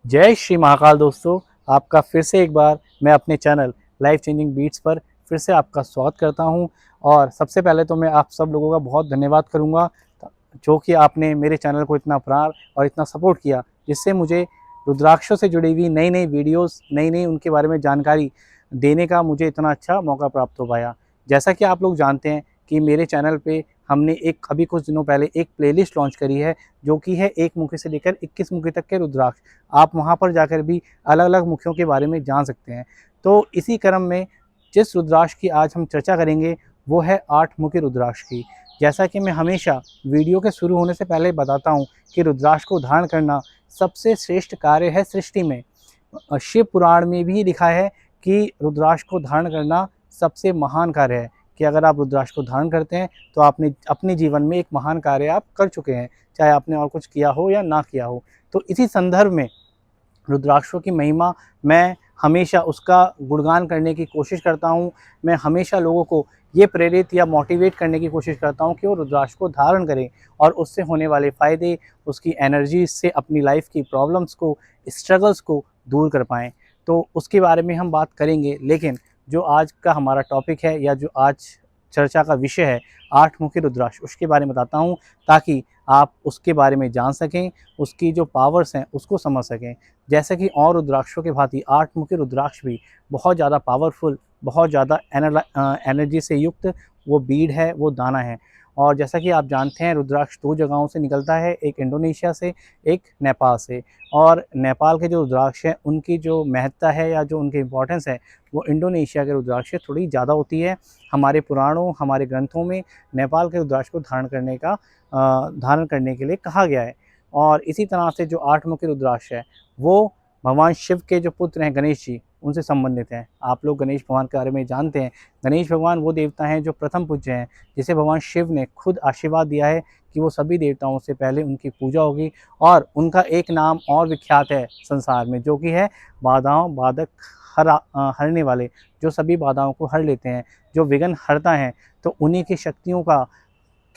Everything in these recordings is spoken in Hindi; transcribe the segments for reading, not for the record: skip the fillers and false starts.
जय श्री महाकाल दोस्तों। आपका फिर से एक बार मैं अपने चैनल लाइफ चेंजिंग बीट्स पर फिर से आपका स्वागत करता हूं। और सबसे पहले तो मैं आप सब लोगों का बहुत धन्यवाद करूंगा जो कि आपने मेरे चैनल को इतना प्यार और इतना सपोर्ट किया, जिससे मुझे रुद्राक्षों से जुड़ी हुई नई नई वीडियोस, नई नई उनके बारे में जानकारी देने का मुझे इतना अच्छा मौका प्राप्त हो पाया। जैसा कि आप लोग जानते हैं कि मेरे चैनल पे हमने अभी कुछ दिनों पहले एक प्लेलिस्ट लॉन्च करी है, जो कि है 1 मुखी से लेकर 21 मुखी तक के रुद्राक्ष। आप वहाँ पर जाकर भी अलग अलग मुखियों के बारे में जान सकते हैं। तो इसी क्रम में जिस रुद्राक्ष की आज हम चर्चा करेंगे वो है 8 मुखी रुद्राक्ष की। जैसा कि मैं हमेशा वीडियो के शुरू होने से पहले बताता हूँ कि रुद्राक्ष को धारण करना सबसे श्रेष्ठ कार्य है सृष्टि में। शिव पुराण में भी लिखा है कि रुद्राक्ष को धारण करना सबसे महान कार्य है, कि अगर आप रुद्राक्ष को धारण करते हैं तो आपने अपने जीवन में एक महान कार्य आप कर चुके हैं, चाहे आपने और कुछ किया हो या ना किया हो। तो इसी संदर्भ में रुद्राक्षों की महिमा, मैं हमेशा उसका गुणगान करने की कोशिश करता हूँ। मैं हमेशा लोगों को ये प्रेरित या मोटिवेट करने की कोशिश करता हूँ कि वो रुद्राक्ष को धारण करें और उससे होने वाले फ़ायदे, उसकी एनर्जी से अपनी लाइफ की प्रॉब्लम्स को, स्ट्रगल्स को दूर कर पाएँ। तो उसके बारे में हम बात करेंगे, लेकिन जो आज का हमारा टॉपिक है या जो आज चर्चा का विषय है 8 मुखी रुद्राक्ष, उसके बारे में बताता हूँ ताकि आप उसके बारे में जान सकें, उसकी जो पावर्स हैं उसको समझ सकें। जैसे कि और रुद्राक्षों के भांति 8 मुखी रुद्राक्ष भी बहुत ज़्यादा पावरफुल, बहुत ज़्यादा एनर्जी से युक्त वो बीड है, वो दाना है। और जैसा कि आप जानते हैं रुद्राक्ष 2 जगहों से निकलता है, एक इंडोनेशिया से, एक नेपाल से। और नेपाल के जो रुद्राक्ष हैं उनकी जो महत्ता है या जो उनकी इम्पोर्टेंस है वो इंडोनेशिया के रुद्राक्ष से थोड़ी ज़्यादा होती है। हमारे पुराणों, हमारे ग्रंथों में नेपाल के रुद्राक्ष को धारण करने के लिए कहा गया है। और इसी तरह से जो 8 मुखी रुद्राक्ष है वो भगवान शिव के जो पुत्र हैं गणेश जी, उनसे संबंधित हैं। आप लोग गणेश भगवान के बारे में जानते हैं। गणेश भगवान वो देवता हैं जो प्रथम पूज्य हैं, जिसे भगवान शिव ने खुद आशीर्वाद दिया है कि वो सभी देवताओं से पहले उनकी पूजा होगी। और उनका एक नाम और विख्यात है संसार में, जो कि है बाधाओं बाधक हरने वाले, जो सभी बाधाओं को हर लेते हैं, जो विघ्न हरता हैं। तो उन्हीं की शक्तियों का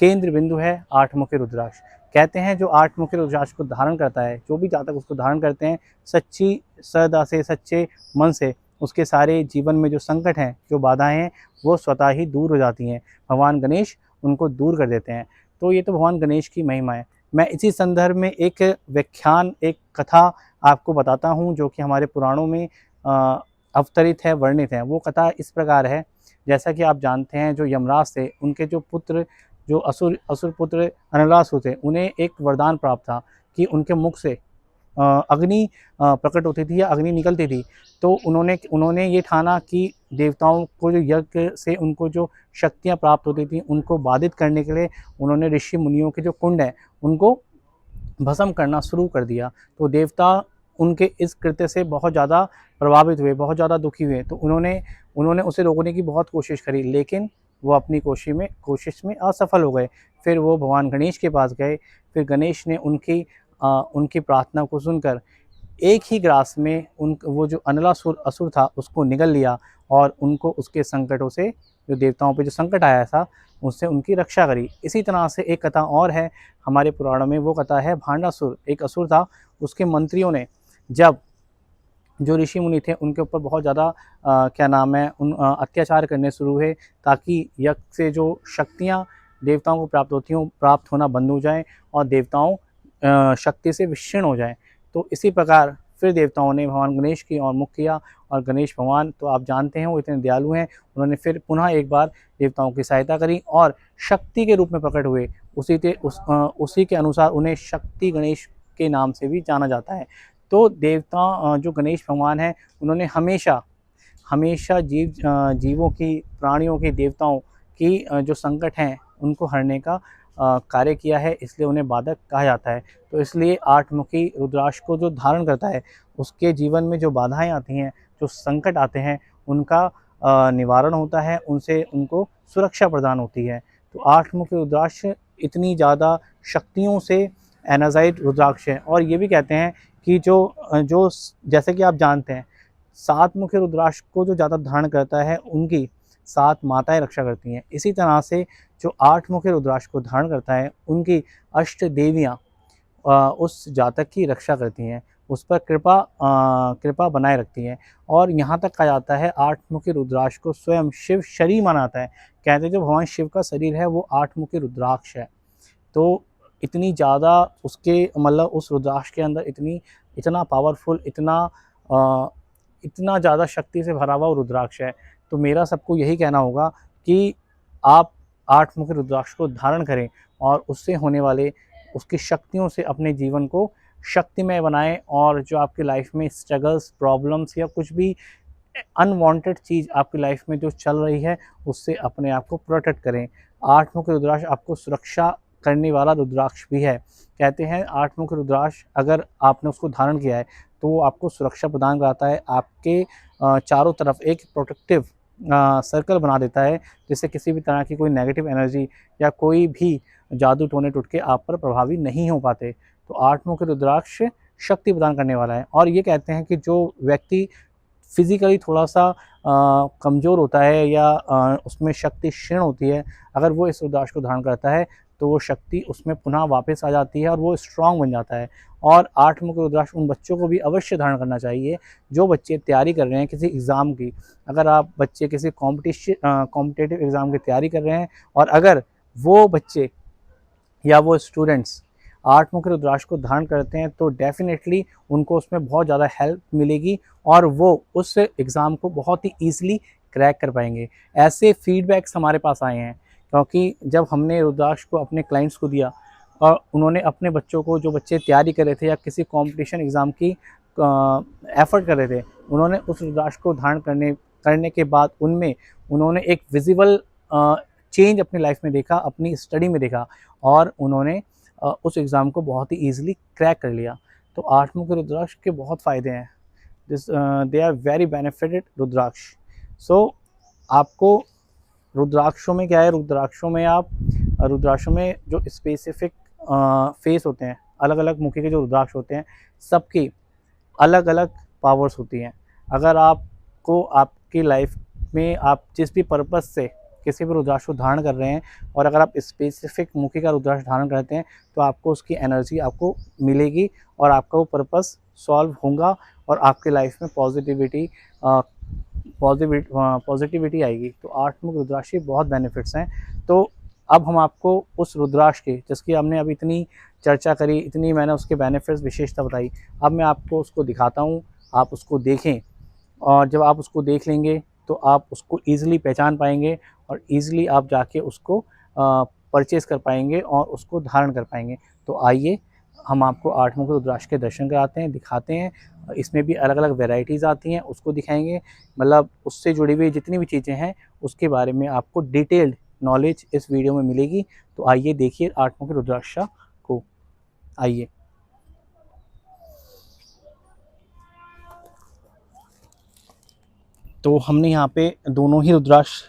केंद्र बिंदु है 8 मुखी रुद्राक्ष। कहते हैं जो 8 मुखी रुद्राक्ष को धारण करता है, जो भी जातक उसको धारण करते हैं, सच्ची श्रद्धा से, सच्चे मन से, उसके सारे जीवन में जो संकट हैं, जो बाधाएं हैं, वो स्वतः ही दूर हो जाती हैं। भगवान गणेश उनको दूर कर देते हैं। तो ये तो भगवान गणेश की महिमा है। मैं इसी संदर्भ में एक व्याख्यान, एक कथा आपको बताता हूँ जो कि हमारे पुराणों में अवतरित है, वर्णित है। वो कथा इस प्रकार है। जैसा कि आप जानते हैं जो यमराज थे, उनके जो पुत्र, जो असुर पुत्र अनलासुर थे, उन्हें एक वरदान प्राप्त था कि उनके मुख से अग्नि प्रकट होती थी या अग्नि निकलती थी। तो उन्होंने ये ठाना कि देवताओं को जो यज्ञ से उनको जो शक्तियाँ प्राप्त होती थी, उनको बाधित करने के लिए उन्होंने ऋषि मुनियों के जो कुंड हैं उनको भस्म करना शुरू कर दिया। तो देवता उनके इस कृत्य से बहुत ज़्यादा प्रभावित हुए, बहुत ज़्यादा दुखी हुए। तो उन्होंने उन्होंने उसे रोकने की बहुत कोशिश करी, लेकिन वो अपनी कोशिश में असफल हो गए। फिर वो भगवान गणेश के पास गए। फिर गणेश ने उनकी प्रार्थना को सुनकर एक ही ग्रास में उन वो जो अनलासुर असुर था उसको निगल लिया और उनको उसके संकटों से, जो देवताओं पे जो संकट आया था, उससे उनकी रक्षा करी। इसी तरह से एक कथा और है हमारे पुराणों में। वो कथा है भांडासुर। एक असुर था, उसके मंत्रियों ने जब जो ऋषि मुनि थे उनके ऊपर बहुत ज़्यादा क्या नाम है अत्याचार करने शुरू हुए, ताकि यज्ञ से जो शक्तियाँ देवताओं को प्राप्त होती हों, प्राप्त होना बंद हो जाएँ और देवताओं शक्ति से विक्षीण हो जाएँ। तो इसी प्रकार फिर देवताओं ने भगवान गणेश की ओर मुख किया, और गणेश भगवान तो आप जानते हैं वो इतने दयालु हैं। उन्होंने फिर पुनः एक बार देवताओं की सहायता करी और शक्ति के रूप में प्रकट हुए। उसी के अनुसार उन्हें शक्ति गणेश के नाम से भी जाना जाता है। तो देवता जो गणेश भगवान हैं, उन्होंने हमेशा हमेशा जीवों की, प्राणियों की, देवताओं की जो संकट हैं उनको हरने का कार्य किया है, इसलिए उन्हें बाधक कहा जाता है। तो इसलिए 8 मुखी रुद्राक्ष को जो धारण करता है, उसके जीवन में जो बाधाएं आती हैं, जो संकट आते हैं, उनका निवारण होता है, उनसे उनको सुरक्षा प्रदान होती है। तो 8 मुखी रुद्राक्ष इतनी ज़्यादा शक्तियों से एनर्जाइड रुद्राक्ष है। और ये भी कहते हैं कि जैसे कि आप जानते हैं 7 मुखी रुद्राक्ष को जो ज़्यादा धारण करता है उनकी 7 माताएं रक्षा करती हैं। इसी तरह से जो 8 मुखी रुद्राक्ष को धारण करता है उनकी अष्ट देवियाँ उस जातक की रक्षा करती हैं। उस पर कृपा बनाए रखती है। और यहाँ तक कहा जाता है 8 मुखी रुद्राक्ष को स्वयं शिव शरीर मानाता है। कहते हैं जो भगवान शिव का शरीर है वो 8 मुखी रुद्राक्ष है। तो इतनी ज़्यादा उसके मतलब उस रुद्राक्ष के अंदर इतना पावरफुल, इतना ज़्यादा शक्ति से भरा हुआ वो रुद्राक्ष है। तो मेरा सबको यही कहना होगा कि आप 8 मुखी रुद्राक्ष को धारण करें और उससे होने वाले उसकी शक्तियों से अपने जीवन को शक्तिमय बनाएँ, और जो आपकी लाइफ में स्ट्रगल्स, प्रॉब्लम्स या कुछ भी अनवांटेड चीज़ आपकी लाइफ में जो चल रही है, उससे अपने आप को प्रोटेक्ट करें। 8 मुखी रुद्राक्ष आपको सुरक्षा करने वाला रुद्राक्ष भी है। कहते हैं 8 मुखी रुद्राक्ष अगर आपने उसको धारण किया है, तो वो आपको सुरक्षा प्रदान कराता है। आपके चारों तरफ एक प्रोटेक्टिव सर्कल बना देता है, जिससे किसी भी तरह की कोई नेगेटिव एनर्जी या कोई भी जादू टोने टुटके आप पर प्रभावी नहीं हो पाते। तो 8 मुखी रुद्राक्ष शक्ति प्रदान करने वाला है। और ये कहते हैं कि जो व्यक्ति फिज़िकली थोड़ा-सा कमज़ोर होता है या उसमें शक्ति क्षीण होती है, अगर वो इस रुद्राक्ष को धारण करता है, तो वो शक्ति उसमें पुनः वापस आ जाती है और वो स्ट्रॉन्ग बन जाता है। और 8 मुखी रुद्राक्ष उन बच्चों को भी अवश्य धारण करना चाहिए, जो बच्चे तैयारी कर रहे हैं किसी एग्ज़ाम की। अगर आप बच्चे किसी कॉम्पिटिटिव एग्ज़ाम की तैयारी कर रहे हैं, और अगर वो बच्चे या वो स्टूडेंट्स 8 मुखी रुद्राक्ष को धारण करते हैं, तो डेफ़िनेटली उनको उसमें बहुत ज़्यादा हेल्प मिलेगी और वो उस एग्ज़ाम को बहुत ही ईज़िली क्रैक कर पाएँगे। ऐसे फीडबैक्स हमारे पास आए हैं, क्योंकि जब हमने रुद्राक्ष को अपने क्लाइंट्स को दिया और उन्होंने अपने बच्चों को, जो बच्चे तैयारी कर रहे थे या किसी कॉम्पिटिशन एग्ज़ाम की एफ़र्ट कर रहे थे, उन्होंने उस रुद्राक्ष को धारण करने के बाद उनमें उन्होंने एक विज़िबल चेंज अपनी लाइफ़ में देखा, अपनी स्टडी में देखा, और उन्होंने उस एग्ज़ाम को बहुत ही ईज़िली क्रैक कर लिया। तो 8 मुखी रुद्राक्ष के बहुत फ़ायदे हैं। दे आर वेरी बेनिफिटेड रुद्राक्ष। सो आपको रुद्राक्षों में क्या है, रुद्राक्षों में जो स्पेसिफिक फेस होते हैं, अलग-अलग मुखी के जो रुद्राक्ष होते हैं, सबकी अलग-अलग पावर्स होती हैं। अगर आपको आपकी लाइफ में आप जिस भी पर्पज़ से किसी भी रुद्राक्ष को धारण कर रहे हैं, और अगर आप स्पेसिफिक मुखी का रुद्राक्ष धारण करते हैं, तो आपको उसकी एनर्जी आपको मिलेगी और आपका वो पर्पज़ सॉल्व होगा और आपकी लाइफ में पॉजिटिविटी आएगी। तो 8 मुखी रुद्राक्ष के बहुत बेनिफिट्स हैं। तो अब हम आपको उस रुद्राक्ष के, जिसकी हमने अभी इतनी चर्चा करी, इतनी मैंने उसके बेनिफिट्स, विशेषता बताई, अब मैं आपको उसको दिखाता हूँ, आप उसको देखें। और जब आप उसको देख लेंगे, तो आप उसको ईज़िली पहचान पाएँगे और ईज़िली आप जाके उसको परचेज़ कर पाएँगे और उसको धारण कर पाएँगे। तो आइए, हम आपको 8 मुखी रुद्राक्ष के दर्शन कराते हैं, दिखाते हैं। इसमें भी अलग-अलग वैराइटीज़ आती हैं, उसको दिखाएँगे। मतलब उससे जुड़ी हुई जितनी भी चीज़ें हैं, उसके बारे में आपको डिटेल्ड नॉलेज इस वीडियो में मिलेगी। तो आइए देखिए 8 मुखी रुद्राक्ष को। आइए। तो हमने यहाँ पे दोनों ही रुद्राक्ष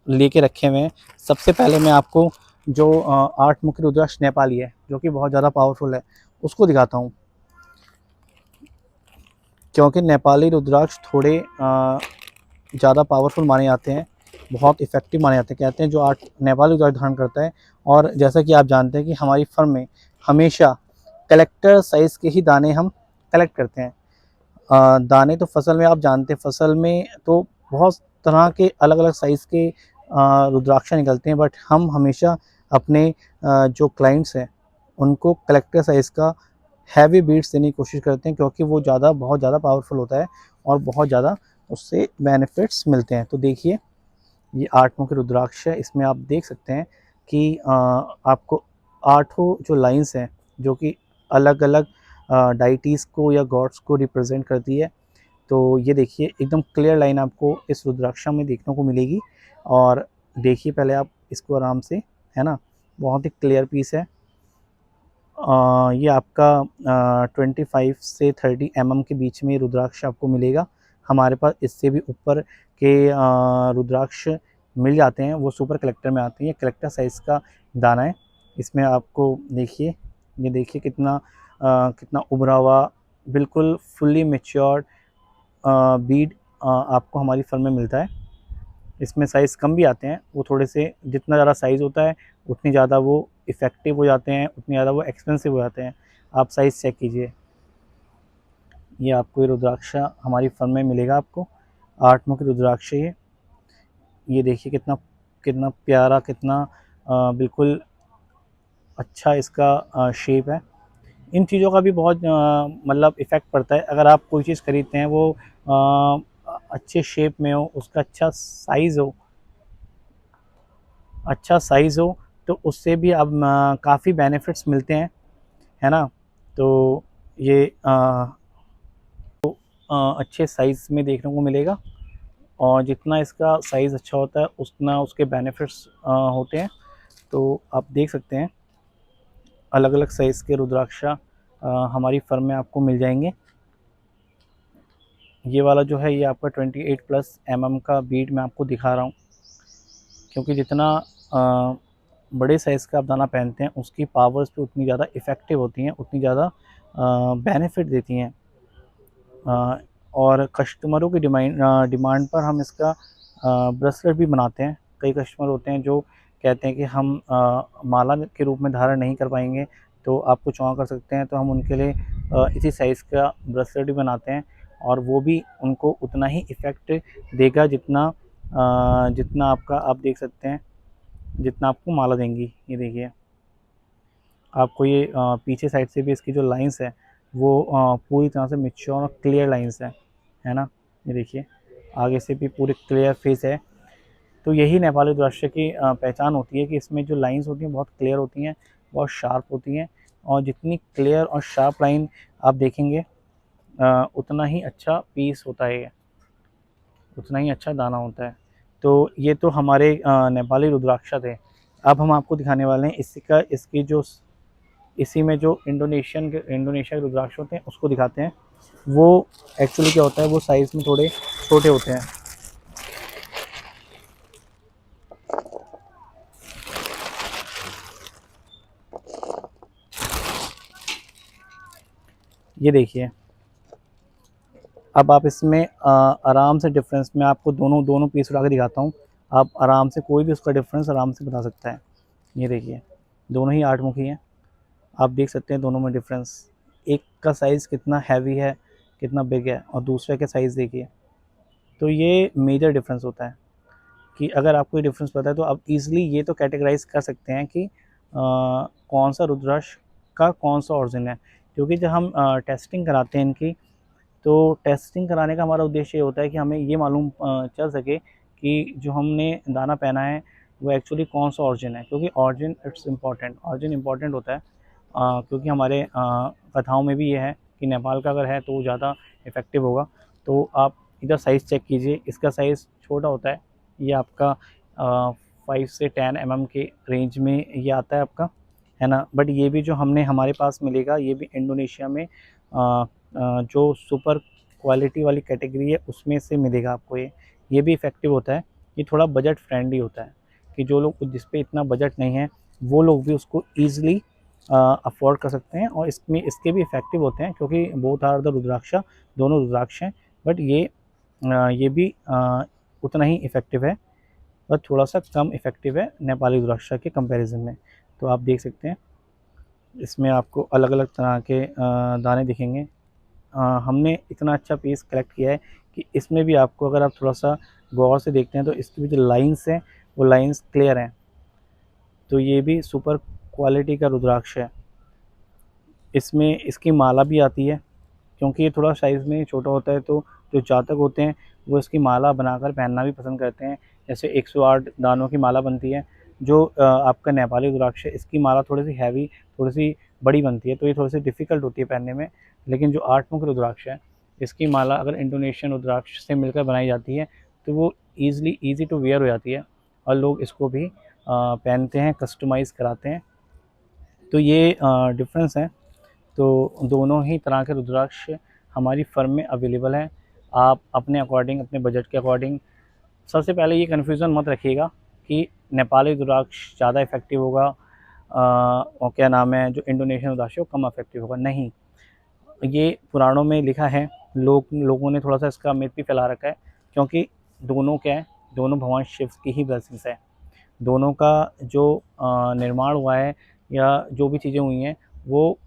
लेके रखे हुए हैं। सबसे पहले मैं आपको जो 8 मुखी रुद्राक्ष नेपाली है, जो कि बहुत ज़्यादा पावरफुल है, उसको दिखाता हूँ। क्योंकि नेपाली रुद्राक्ष थोड़े ज़्यादा पावरफुल माने जाते हैं, बहुत इफ़ेक्टिव माने जाते हैं। कहते हैं जो 8 नेपाली रुद्राक्ष धारण करता है, और जैसा कि आप जानते हैं कि हमारी फर्म में हमेशा कलेक्टर साइज़ के ही दाने हम कलेक्ट करते हैं। दाने तो फसल में आप जानते हैं, फसल में तो बहुत तरह के अलग-अलग साइज़ के रुद्राक्ष निकलते हैं, बट हम हमेशा अपने जो क्लाइंट्स हैं, उनको कलेक्टर साइज़ का हैवी बीड्स देने की कोशिश करते हैं, क्योंकि वो बहुत ज़्यादा पावरफुल होता है और बहुत ज़्यादा उससे बेनिफिट्स मिलते हैं। तो देखिए, ये 8 मुखी रुद्राक्ष है। इसमें आप देख सकते हैं कि आपको 8 जो लाइन्स हैं, जो कि अलग-अलग डाइटीज़ को या गॉड्स को रिप्रेजेंट करती है। तो ये देखिए, एकदम क्लियर लाइन आपको इस रुद्राक्ष में देखने को मिलेगी। और देखिए पहले आप इसको आराम से, है ना, बहुत ही क्लियर पीस है। ये आपका 25 से 30 के बीच में रुद्राक्ष आपको मिलेगा। हमारे पास इससे भी ऊपर के रुद्राक्ष मिल जाते हैं, वो सुपर कलेक्टर में आते हैं। ये कलेक्टर साइज़ का दाना है। इसमें आपको देखिए, ये देखिए कितना उभरा हुआ, बिल्कुल फुल्ली मैच्योर्ड बीड आपको हमारी फर्म में मिलता है। इसमें साइज़ कम भी आते हैं, वो थोड़े से, जितना ज़्यादा साइज़ होता है उतनी ज़्यादा वो इफ़ेक्टिव हो जाते हैं, उतनी ज़्यादा वो एक्सपेंसिव हो जाते हैं। आप साइज़ चेक कीजिए। ये आपको ये रुद्राक्ष हमारी फर्म में मिलेगा आपको, 8 मुखी रुद्राक्ष। ये देखिए कितना कितना प्यारा, कितना बिल्कुल अच्छा इसका शेप है। इन चीज़ों का भी बहुत मतलब इफ़ेक्ट पड़ता है। अगर आप कोई चीज़ खरीदते हैं वो अच्छे शेप में हो, उसका अच्छा साइज़ हो, तो उससे भी अब काफ़ी बेनिफिट्स मिलते हैं, है ना। तो ये अच्छे साइज़ में देखने को मिलेगा, और जितना इसका साइज़ अच्छा होता है उतना उसके बेनिफिट्स होते हैं। तो आप देख सकते हैं अलग अलग साइज़ के रुद्राक्षा हमारी फर्म में आपको मिल जाएंगे। ये वाला जो है ये आपका 28+ का बीट मैं आपको दिखा रहा हूँ, क्योंकि जितना बड़े साइज़ का आप दाना पहनते हैं उसकी पावर्स भी उतनी ज़्यादा इफ़ेक्टिव होती हैं, उतनी ज़्यादा बेनिफिट देती हैं। और कस्टमरों की डिमांड पर हम इसका ब्रेसलेट भी बनाते हैं। कई कस्टमर होते हैं जो कहते हैं कि हम माला के रूप में धारण नहीं कर पाएंगे, तो आप कुछ और कर सकते हैं, तो हम उनके लिए इसी साइज़ का ब्रेसलेट भी बनाते हैं, और वो भी उनको उतना ही इफ़ेक्ट देगा जितना आपका, आप देख सकते हैं जितना आपको माला देंगी। ये देखिए आपको ये पीछे साइड से भी इसकी जो लाइंस है वो पूरी तरह से मैच्योर और क्लियर लाइंस है ना। ये देखिए आगे से भी पूरी क्लियर फेस है। तो यही नेपाली रुद्राक्ष की पहचान होती है कि इसमें जो लाइंस होती हैं बहुत क्लियर होती हैं, बहुत शार्प होती हैं, और जितनी क्लियर और शार्प लाइन आप देखेंगे उतना ही अच्छा पीस होता है, उतना ही अच्छा दाना होता है। तो ये तो हमारे नेपाली रुद्राक्ष थे। अब हम आपको दिखाने वाले हैं इसकी जो इसी में जो इंडोनेशिया के रुद्राक्ष होते हैं उसको दिखाते हैं। वो एक्चुअली क्या होता है, वो साइज़ में थोड़े छोटे होते हैं। ये देखिए अब आप इसमें आराम से डिफरेंस, मैं आपको दोनों दोनों पीस उठा के दिखाता हूँ। आप आराम से कोई भी उसका डिफरेंस आराम से बता सकता है। ये देखिए दोनों ही 8 मुखी हैं, आप देख सकते हैं दोनों में डिफरेंस। एक का साइज़ कितना हैवी है, कितना बिग है, और दूसरे का साइज़ देखिए। तो ये मेजर डिफरेंस होता है कि अगर आपको ये डिफरेंस पता है तो आप इजीली ये तो कैटेगराइज कर सकते हैं कि कौन सा रुद्राक्ष का कौन सा ऑरिजिन है। क्योंकि जब हम टेस्टिंग कराते हैं इनकी, तो टेस्टिंग कराने का हमारा उद्देश्य ये होता है कि हमें ये मालूम चल सके कि जो हमने दाना पहना है वो एक्चुअली कौन सा ऑरिजिन है। क्योंकि ऑरिजिन ऑरिजिन इम्पॉर्टेंट होता है, क्योंकि हमारे कथाओं में भी ये है कि नेपाल का अगर है तो वो ज़्यादा इफ़ेक्टिव होगा। तो आप इधर साइज़ चेक कीजिए, इसका साइज़ छोटा होता है, ये आपका 5 से 10 के रेंज में ये आता है आपका, है ना। बट ये भी जो हमने हमारे पास मिलेगा ये भी इंडोनेशिया में जो सुपर क्वालिटी वाली कैटेगरी है उसमें से मिलेगा आपको। ये भी इफ़ेक्टिव होता है। ये थोड़ा बजट फ्रेंडली होता है कि जो लोग, जिस पे इतना बजट नहीं है, वो लोग भी उसको ईज़िली अफ़ोर्ड कर सकते हैं, और इसमें इसके भी इफ़ेक्टिव होते हैं, क्योंकि बोथ आर द रुद्राक्ष, दोनों रुद्राक्ष हैं। बट ये भी उतना ही इफ़ेक्टिव है, बट थोड़ा-सा कम इफ़ेक्टिव है नेपाली रुद्राक्ष के कंपैरिज़न में। तो आप देख सकते हैं इसमें आपको अलग-अलग तरह के दाने दिखेंगे। हमने इतना अच्छा पीस कलेक्ट किया है कि इसमें भी आपको, अगर आप थोड़ा-सा गौर से देखते हैं तो इसकी भी जो लाइन्स हैं वो लाइन्स क्लियर हैं। तो ये भी सुपर क्वालिटी का रुद्राक्ष है। इसमें इसकी माला भी आती है, क्योंकि ये थोड़ा साइज़ में छोटा होता है, तो जो जातक होते हैं वो इसकी माला बनाकर पहनना भी पसंद करते हैं। जैसे 108 दानों की माला बनती है, जो आपका नेपाली रुद्राक्ष है इसकी माला थोड़ी-सी हैवी, थोड़ी-सी बड़ी बनती है, तो ये थोड़ी-सी डिफ़िकल्ट होती है पहनने में। लेकिन जो 8 मुख रुद्राक्ष है, इसकी माला अगर इंडोनेशियन रुद्राक्ष से मिलकर बनाई जाती है, तो वो ईज़ी टू वियर हो जाती है, और लोग इसको भी पहनते हैं, कस्टमाइज़ कराते हैं। तो ये डिफ़रेंस है। तो दोनों ही तरह के रुद्राक्ष हमारी फ़र्म में अवेलेबल हैं। आप अपने अकॉर्डिंग, अपने बजट के अकॉर्डिंग, सबसे पहले ये कन्फ्यूज़न मत रखिएगा कि नेपाली रुद्राक्ष ज़्यादा इफ़ेक्टिव होगा और क्या नाम है, जो इंडोनेशियन रुद्राक्ष है वो कम इफ़ेक्टिव होगा। नहीं, ये पुराणों में लिखा है, लोगों ने थोड़ा-सा इसका मिथ भी फैला रखा है, क्योंकि दोनों क्या है, दोनों भगवान शिव की ही ब्लेसिंग्स है। दोनों का जो निर्माण हुआ है, या जो भी चीज़ें हुई हैं, वो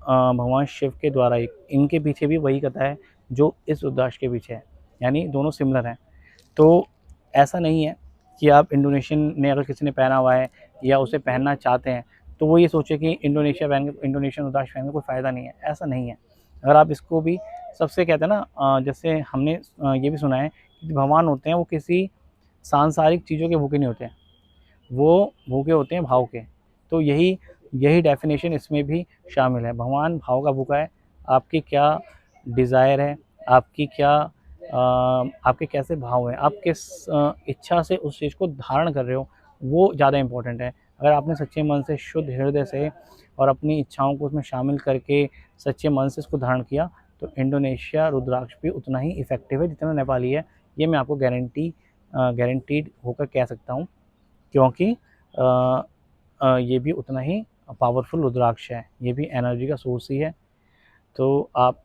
भगवान शिव के द्वारा ही, इनके पीछे भी वही कथा है जो इस रुद्राक्ष के पीछे है, यानी दोनों सिमिलर हैं। तो ऐसा नहीं है कि आप इंडोनेशियन ने अगर किसी ने पहना हुआ है या उसे पहनना चाहते हैं तो वो ये सोचे कि इंडोनेशियन रुद्राक्ष पहन के कोई फ़ायदा नहीं है, ऐसा नहीं है। अगर आप इसको भी, सबसे कहते हैं ना, जैसे हमने ये भी सुना है कि भगवान होते हैं वो किसी सांसारिक चीज़ों के भूखे नहीं होते हैं, वो भूखे होते हैं भाव के। तो यही यही डेफिनेशन इसमें भी शामिल है। भगवान भाव का भूखा है। आपकी क्या डिज़ायर है, आपकी क्या आपके कैसे भाव हैं, आप किस इच्छा से उस चीज़ को धारण कर रहे हो, वो ज़्यादा इम्पोर्टेंट है। अगर आपने सच्चे मन से, शुद्ध हृदय से और अपनी इच्छाओं को उसमें शामिल करके सच्चे मन से इसको धारण किया, तो इंडोनेशिया रुद्राक्ष भी उतना ही इफ़ेक्टिव है जितना नेपाली है। ये मैं आपको गारंटीड होकर कह सकता हूँ, क्योंकि ये भी उतना ही पावरफुल रुद्राक्ष है, ये भी एनर्जी का सोर्स ही है। तो आप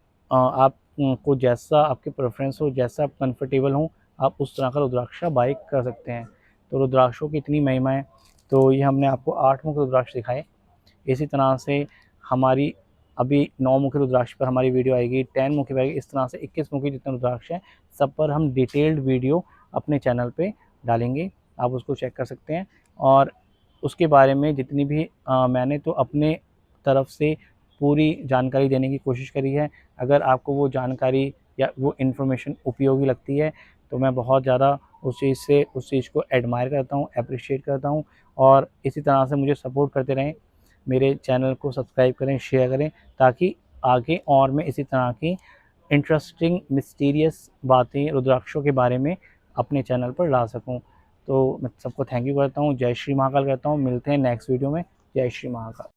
को जैसा आपके प्रेफ़रेंस हो, जैसा आप कंफर्टेबल हों, आप उस तरह का रुद्राक्ष बाय कर सकते हैं। तो रुद्राक्षों की इतनी महिमा है। तो ये हमने आपको 8 मुख्य रुद्राक्ष दिखाए। इसी तरह से हमारी अभी 9 मुखी रुद्राक्ष पर हमारी वीडियो आएगी, 10 मुखी पर आएगी। इस तरह से 21 मुखी जितने रुद्राक्ष हैं, सब पर हम डिटेल्ड वीडियो अपने चैनल पे डालेंगे, आप उसको चेक कर सकते हैं। और उसके बारे में जितनी भी मैंने तो अपने तरफ से पूरी जानकारी देने की कोशिश करी है। अगर आपको वो जानकारी या वो इन्फॉर्मेशन उपयोगी लगती है तो मैं बहुत ज़्यादा उस चीज़ को एडमायर करता हूँ, एप्रिशिएट करता हूँ। और इसी तरह से मुझे सपोर्ट करते रहें। मेरे चैनल को सब्सक्राइब करें, शेयर करें, ताकि आगे और मैं इसी तरह की इंटरेस्टिंग मिस्टीरियस बातें रुद्राक्षों के बारे में अपने चैनल पर ला सकूं। तो मैं सबको थैंक यू करता हूं, जय श्री महाकाल करता हूं। मिलते हैं नेक्स्ट वीडियो में। जय श्री महाकाल।